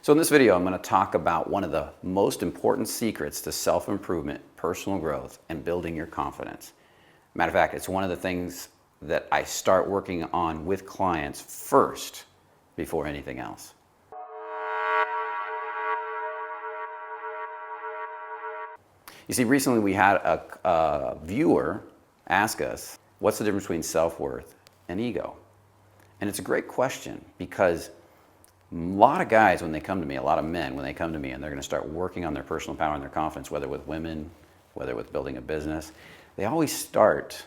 So in this video, I'm going to talk about one of the most important secrets to self-improvement, personal growth, and building your confidence. Matter of fact, it's one of the things that I start working on with clients first before anything else. You see, recently we had a viewer ask us, what's the difference between self-worth and ego? And it's a great question because a lot of guys, when they come to me, a lot of men, when they come to me and they're going to start working on their personal power and their confidence, whether with women, whether with building a business, they always start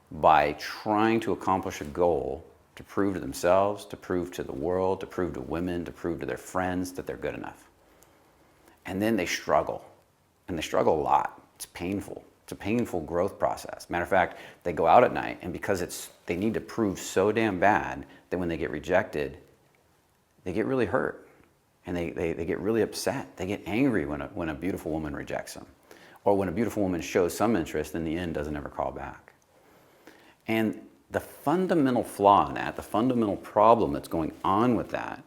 by trying to accomplish a goal to prove to themselves, to prove to the world, to prove to women, to prove to their friends that they're good enough. And then they struggle. And they struggle a lot. It's painful. It's a painful growth process. Matter of fact, they go out at night, and because they need to prove so damn bad that when they get rejected, they get really hurt. And they get really upset. They get angry when a beautiful woman rejects them. Or when a beautiful woman shows some interest, in the end doesn't ever call back. And the fundamental flaw in that, the fundamental problem that's going on with that,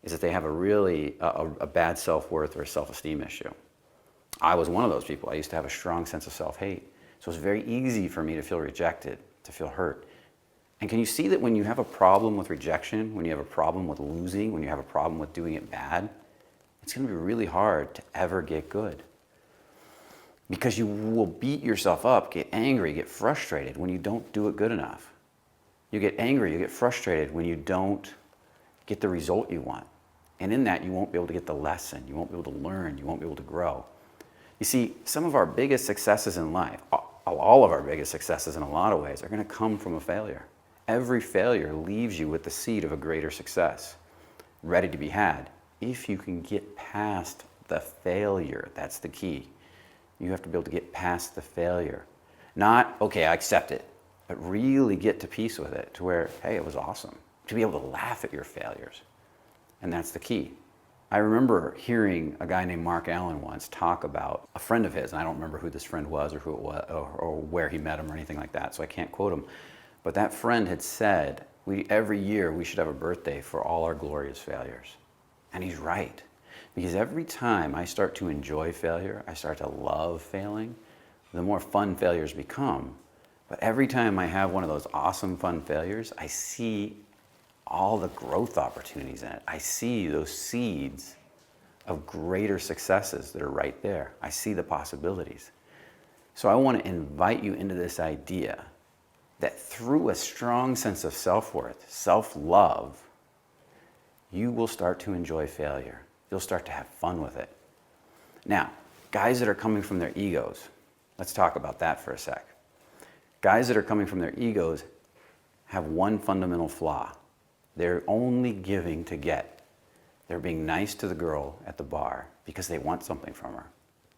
is that they have a bad self-worth or a self-esteem issue. I was one of those people. I used to have a strong sense of self-hate. So it was very easy for me to feel rejected, to feel hurt. And can you see that when you have a problem with rejection, when you have a problem with losing, when you have a problem with doing it bad, it's going to be really hard to ever get good. Because you will beat yourself up, get angry, get frustrated when you don't do it good enough. You get angry, you get frustrated when you don't get the result you want. And in that, you won't be able to get the lesson. You won't be able to learn. You won't be able to grow. You see, some of our biggest successes in life, all of our biggest successes in a lot of ways, are going to come from a failure. Every failure leaves you with the seed of a greater success, ready to be had. If you can get past the failure, that's the key. You have to be able to get past the failure. Not, okay, I accept it, but really get to peace with it to where, hey, it was awesome. To be able to laugh at your failures. And that's the key. I remember hearing a guy named Mark Allen once talk about a friend of his, and I don't remember who this friend was or who it was or where he met him or anything like that, so I can't quote him. But that friend had said, every year we should have a birthday for all our glorious failures. And he's right. Because every time I start to enjoy failure, I start to love failing, the more fun failures become. But every time I have one of those awesome fun failures, I see all the growth opportunities in it. I see those seeds of greater successes that are right there. I see the possibilities. So I want to invite you into this idea that through a strong sense of self-worth, self-love, you will start to enjoy failure. You'll start to have fun with it. Now, guys that are coming from their egos, let's talk about that for a sec. Guys that are coming from their egos have one fundamental flaw. They're only giving to get. They're being nice to the girl at the bar because they want something from her.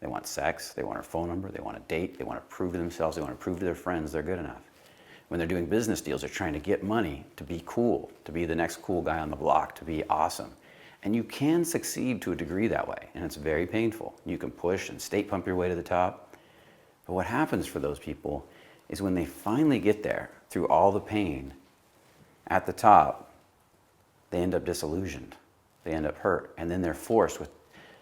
They want sex, they want her phone number, they want a date, they want to prove to themselves, they want to prove to their friends they're good enough. When they're doing business deals, they're trying to get money to be cool, to be the next cool guy on the block, to be awesome. And you can succeed to a degree that way, and it's very painful. You can push and state pump your way to the top. But what happens for those people is when they finally get there, through all the pain, at the top, they end up disillusioned. They end up hurt. And then they're forced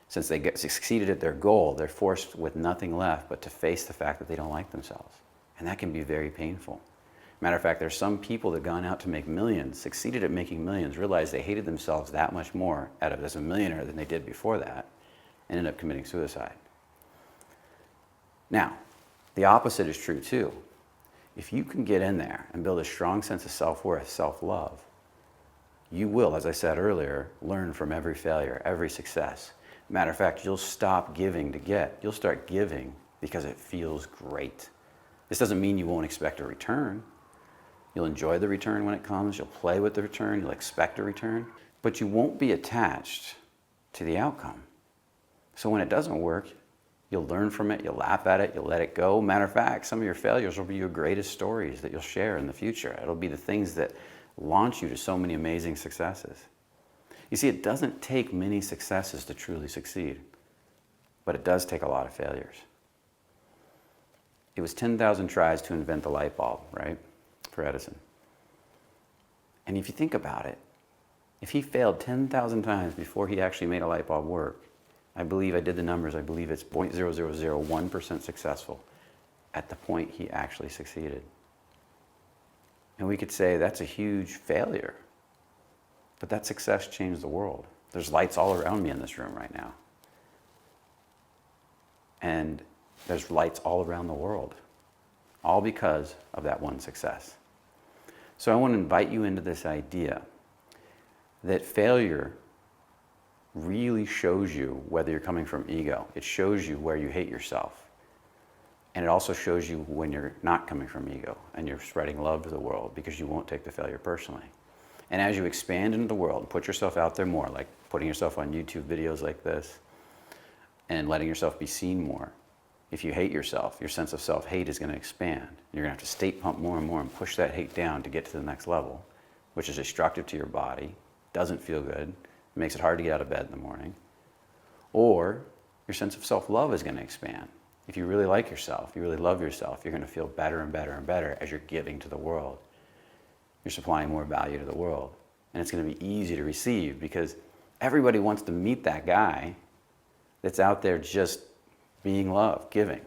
since they succeeded at their goal, they're forced with nothing left but to face the fact that they don't like themselves. And that can be very painful. Matter of fact, there's some people that have gone out to make millions, succeeded at making millions, realized they hated themselves that much more as a millionaire than they did before that, and ended up committing suicide. Now, the opposite is true too. If you can get in there and build a strong sense of self-worth, self-love, you will, as I said earlier, learn from every failure, every success. Matter of fact, you'll stop giving to get. You'll start giving because it feels great. This doesn't mean you won't expect a return. You'll enjoy the return when it comes. You'll play with the return. You'll expect a return. But you won't be attached to the outcome. So when it doesn't work, you'll learn from it. You'll laugh at it. You'll let it go. Matter of fact, some of your failures will be your greatest stories that you'll share in the future. It'll be the things that launch you to so many amazing successes. You see, it doesn't take many successes to truly succeed, but it does take a lot of failures. It was 10,000 tries to invent the light bulb, right, for Edison. And if you think about it, If he failed 10,000 times before he actually made a light bulb work, I believe, I did the numbers, I believe it's 0.0001% successful at the point he actually succeeded. And we could say that's a huge failure, but that success changed the world. There's lights all around me in this room right now. And there's lights all around the world, all because of that one success. So I want to invite you into this idea that failure really shows you whether you're coming from ego. It shows you where you hate yourself. And it also shows you when you're not coming from ego and you're spreading love to the world, because you won't take the failure personally. And as you expand into the world and put yourself out there more, like putting yourself on YouTube videos like this and letting yourself be seen more, if you hate yourself, your sense of self-hate is going to expand. You're going to have to state pump more and more and push that hate down to get to the next level, which is destructive to your body, doesn't feel good, it makes it hard to get out of bed in the morning. Or your sense of self-love is going to expand. If you really like yourself, you really love yourself, you're going to feel better and better and better as you're giving to the world. You're supplying more value to the world. And it's going to be easy to receive, because everybody wants to meet that guy that's out there just being love, giving.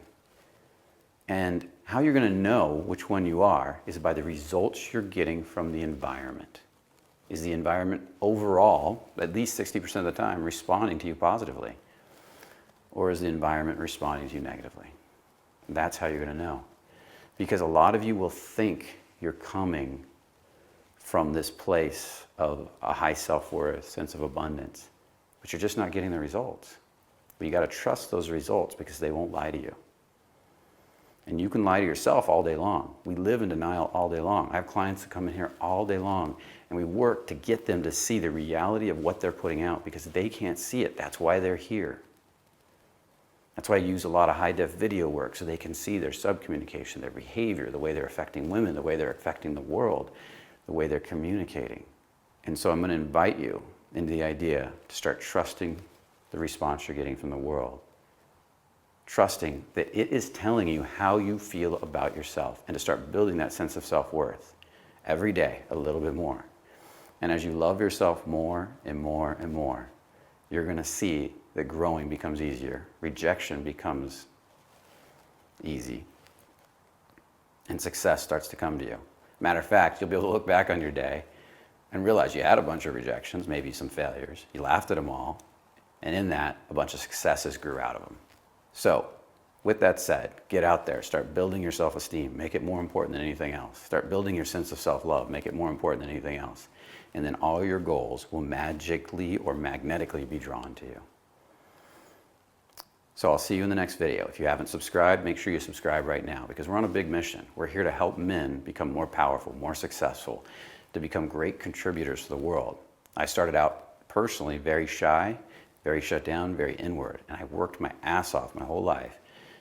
And how you're going to know which one you are is by the results you're getting from the environment. Is the environment overall, at least 60% of the time, responding to you positively? Or is the environment responding to you negatively? That's how you're going to know. Because a lot of you will think you're coming from this place of a high self-worth, sense of abundance, but you're just not getting the results. But you got to trust those results, because they won't lie to you. And you can lie to yourself all day long. We live in denial all day long. I have clients that come in here all day long, and we work to get them to see the reality of what they're putting out, because they can't see it. That's why they're here. That's why I use a lot of high-def video work, so they can see their subcommunication, their behavior, the way they're affecting women, the way they're affecting the world, the way they're communicating. And so I'm going to invite you into the idea to start trusting the response you're getting from the world. Trusting that it is telling you how you feel about yourself, and to start building that sense of self-worth every day a little bit more. And as you love yourself more and more and more, you're going to see that growing becomes easier, rejection becomes easy, and success starts to come to you. Matter of fact, you'll be able to look back on your day and realize you had a bunch of rejections, maybe some failures. You laughed at them all, and in that, a bunch of successes grew out of them. So, with that said, get out there, start building your self-esteem, make it more important than anything else. Start building your sense of self-love, make it more important than anything else. And then all your goals will magically or magnetically be drawn to you. So I'll see you in the next video. If you haven't subscribed, make sure you subscribe right now, because we're on a big mission. We're here to help men become more powerful, more successful, to become great contributors to the world. I started out personally very shy, very shut down, very inward, and I worked my ass off my whole life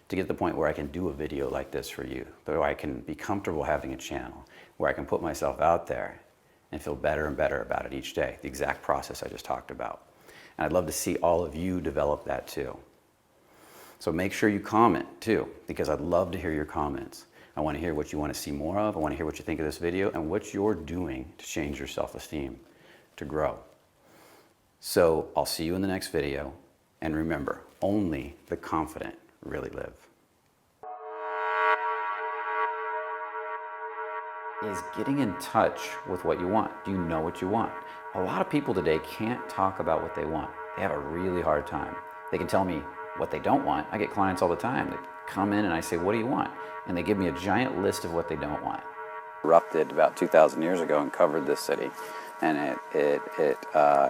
to get to the point where I can do a video like this for you, where I can be comfortable having a channel, where I can put myself out there and feel better and better about it each day, the exact process I just talked about. And I'd love to see all of you develop that too. So make sure you comment too, because I'd love to hear your comments. I want to hear what you want to see more of. I want to hear what you think of this video and what you're doing to change your self-esteem, to grow. So I'll see you in the next video. And remember, only the confident really live. Is getting in touch with what you want. Do you know what you want? A lot of people today can't talk about what they want. They have a really hard time. They can tell me what they don't want. I get clients all the time that come in and I say, what do you want? And they give me a giant list of what they don't want. Erupted about 2,000 years ago and covered this city. And it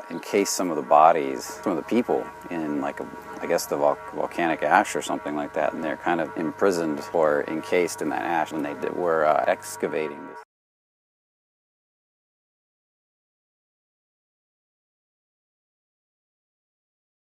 encased some of the bodies, some of the people in like I guess the volcanic ash or something like that. And they're kind of imprisoned or encased in that ash when they were excavating this.